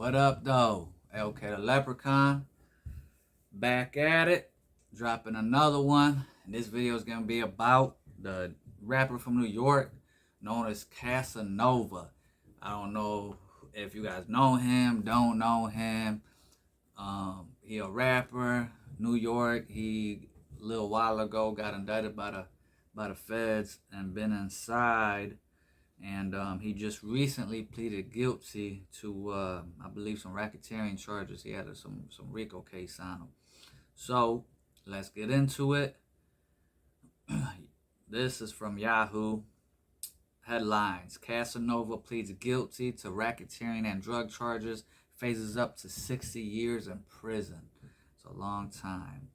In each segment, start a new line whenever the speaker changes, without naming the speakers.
What up, though? LK the Leprechaun, back at it, dropping another one. And this video is going to be about the rapper from New York known as Casanova. I don't know if you guys know him, don't know him. He a rapper, New York. He a little while ago got indicted by the feds and been inside. And he just recently pleaded guilty to, I believe, some racketeering charges. He had some Rico case on him. So let's get into it. This is from Yahoo. Headlines: Casanova pleads guilty to racketeering and drug charges, faces up to 60 years in prison. It's a long time.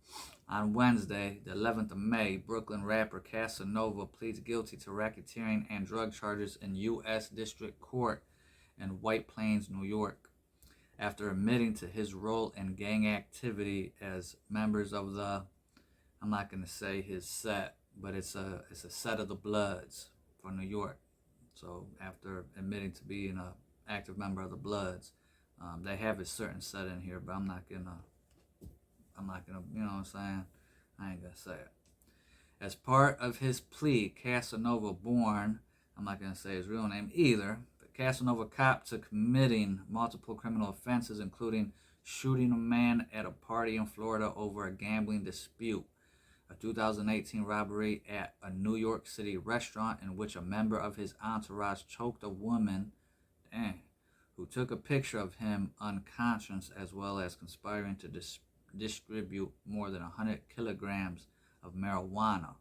On Wednesday, the 11th of May, Brooklyn rapper Casanova pleads guilty to racketeering and drug charges in U.S. District Court in White Plains, New York, after admitting to his role in gang activity as members of the, I'm not going to say his set, but it's a set of the Bloods for New York. So after admitting to being an active member of the Bloods, they have a certain set in here, but I'm not gonna, you know what I'm saying? I ain't gonna say it. As part of his plea, Casanova, born, I'm not gonna say his real name either, but Casanova copped to committing multiple criminal offenses, including shooting a man at a party in Florida over a gambling dispute, a 2018 robbery at a New York City restaurant in which a member of his entourage choked a woman, who took a picture of him unconscious, as well as conspiring to distribute more than 100 kilograms of marijuana.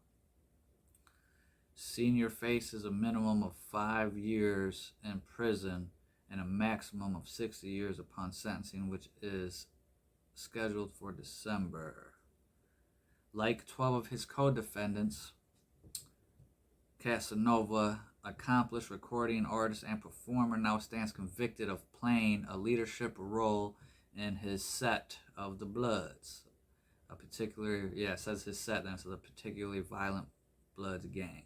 Senior faces a minimum of 5 years in prison and a maximum of 60 years upon sentencing, which is scheduled for December. Like 12 of his co-defendants, Casanova, accomplished recording artist and performer, now stands convicted of playing a leadership role in his set of the Bloods. It says his set, then it's a particularly violent Bloods gang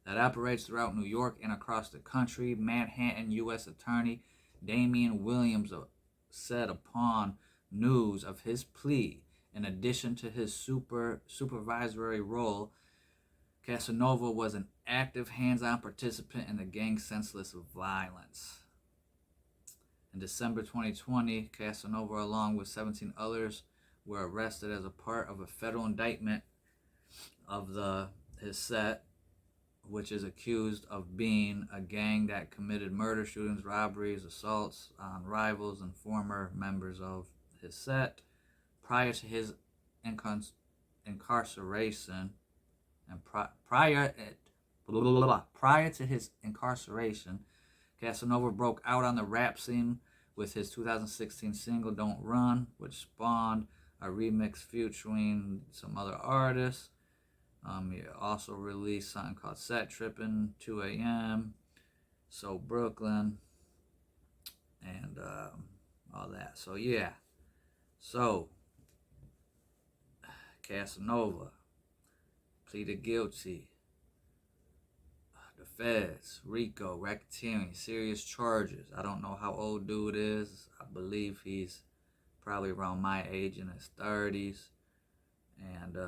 that operates throughout New York and across the country. Manhattan U.S. Attorney Damian Williams said upon news of his plea, in addition to his supervisory role, Casanova was an active hands-on participant in the gang's senseless violence. In December 2020, Casanova, along with 17 others, were arrested as a part of a federal indictment of his set, which is accused of being a gang that committed murder, shootings, robberies, assaults on rivals and former members of his set. Prior to his incarceration, prior to his incarceration, Casanova broke out on the rap scene with his 2016 single "Don't Run," which spawned a remix featuring some other artists. He also released something called "Set Trippin'," 2 a.m., "So Brooklyn," and all that. So yeah. So Casanova pleaded guilty. The feds, Rico, racketeering, serious charges. I don't know how old dude is. I believe he's probably around my age, in his 30s. And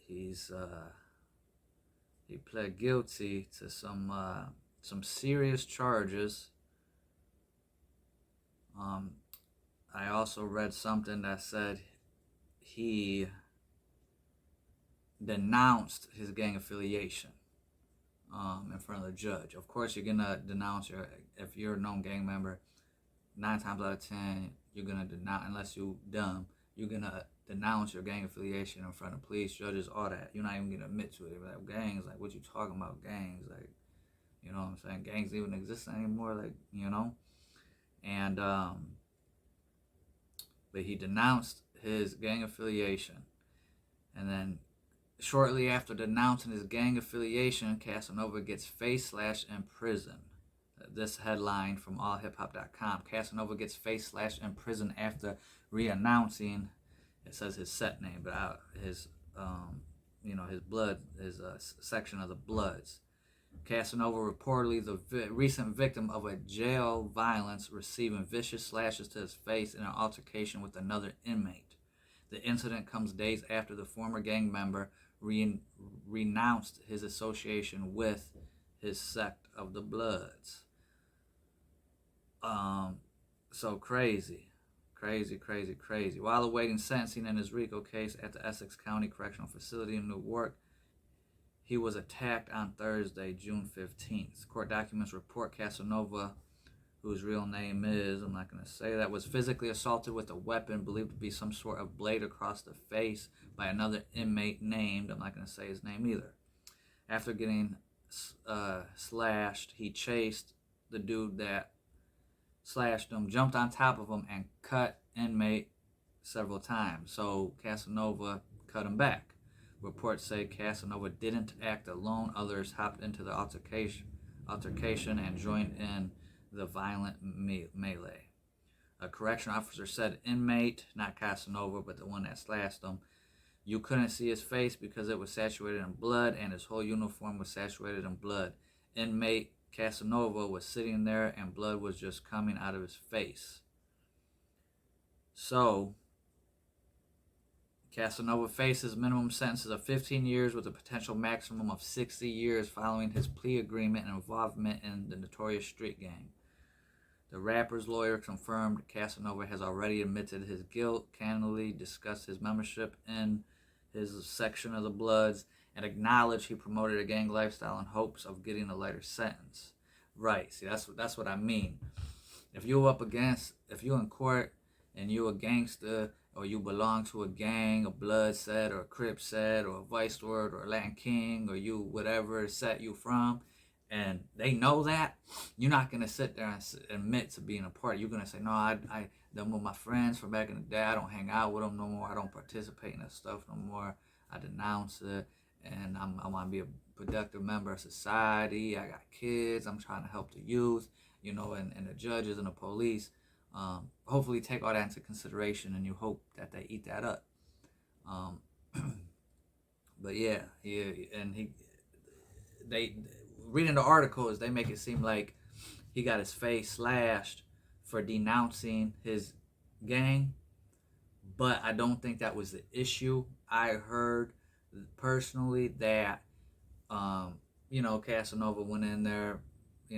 he pled guilty to some serious charges. I also read something that said he denounced his gang affiliation in front of the judge. Of course, you're gonna denounce if you're a known gang member. 9 times out of 10, you're gonna denounce, unless you dumb. You're gonna denounce your gang affiliation in front of police, judges, all that. You're not even gonna admit to it. You're like, gangs, like, what you talking about? Gangs, like, you know what I'm saying? Gangs even exist anymore, like, you know. And but he denounced his gang affiliation, and then shortly after denouncing his gang affiliation, Casanova gets face-slashed in prison. This headline from allhiphop.com: Casanova gets face-slashed in prison after re-announcing, it says his set name, but his blood, his section of the Bloods. Casanova reportedly the recent victim of a jail violence, receiving vicious slashes to his face in an altercation with another inmate. The incident comes days after the former gang member renounced his association with his sect of the Bloods. So crazy. While awaiting sentencing in his Rico case at the Essex County Correctional Facility in Newark, he was attacked on Thursday, June 15th. Court documents report Casanova, whose real name is, I'm not going to say that, was physically assaulted with a weapon believed to be some sort of blade across the face by another inmate named, I'm not going to say his name either. After getting slashed, he chased the dude that slashed him, jumped on top of him, and cut inmate several times. So Casanova cut him back. Reports say Casanova didn't act alone. Others hopped into the altercation and joined in the violent melee. A correction officer said inmate, not Casanova, but the one that slashed him, you couldn't see his face because it was saturated in blood and his whole uniform was saturated in blood. Inmate Casanova was sitting there and blood was just coming out of his face. So Casanova faces minimum sentences of 15 years with a potential maximum of 60 years following his plea agreement and involvement in the notorious street gang. The rapper's lawyer confirmed Casanova has already admitted his guilt, candidly discussed his membership in his section of the Bloods, and acknowledged he promoted a gang lifestyle in hopes of getting a lighter sentence. Right, see, that's what I mean. If you in court and you a gangster, or you belong to a gang, a Blood set, or a Crip set, or a Vice Lord, or a Latin King, or you whatever set you from, and they know that, you're not gonna sit there and admit to being a part. You're gonna say, no, I them were my friends from back in the day. I don't hang out with them no more. I don't participate in that stuff no more. I denounce it, and I want to be a productive member of society. I got kids. I'm trying to help the youth, and the judges and the police. Hopefully take all that into consideration, and you hope that they eat that up. But yeah, and they reading the articles, they make it seem like he got his face slashed for denouncing his gang, but I don't think that was the issue. I heard personally that Casanova went in there,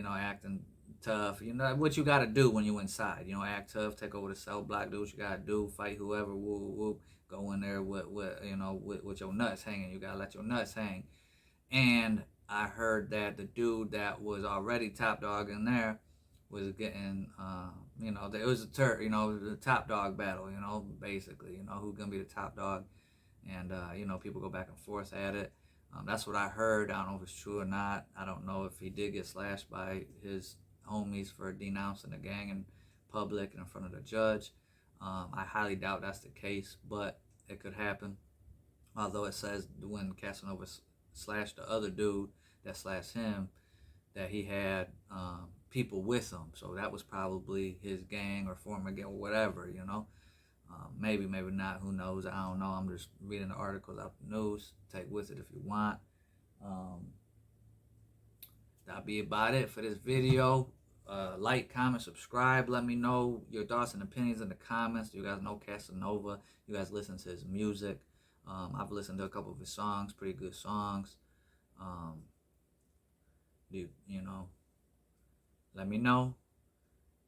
acting tough. What you got to do when you inside. Act tough, take over the cell block, do what you got to do, fight whoever, woo, go in there with your nuts hanging. You got to let your nuts hang. And I heard that the dude that was already top dog in there was getting, it was the top dog battle, basically, who's going to be the top dog. And, people go back and forth at it. That's what I heard. I don't know if it's true or not. I don't know if he did get slashed by his homies for denouncing the gang in public and in front of the judge. I highly doubt that's the case, but it could happen. Although it says when Casanova slashed the other dude that slashed him, that he had people with him. So that was probably his gang or former gang or whatever, Maybe not. Who knows? I don't know. I'm just reading the articles out the news. Take with it if you want. That'll be about it for this video. Like, comment, subscribe. Let me know your thoughts and opinions in the comments. You guys know Casanova. You guys listen to his music. I've listened to a couple of his songs. Pretty good songs. Let me know.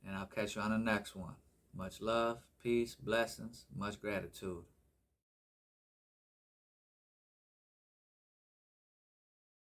And I'll catch you on the next one. Much love, peace, blessings, much gratitude.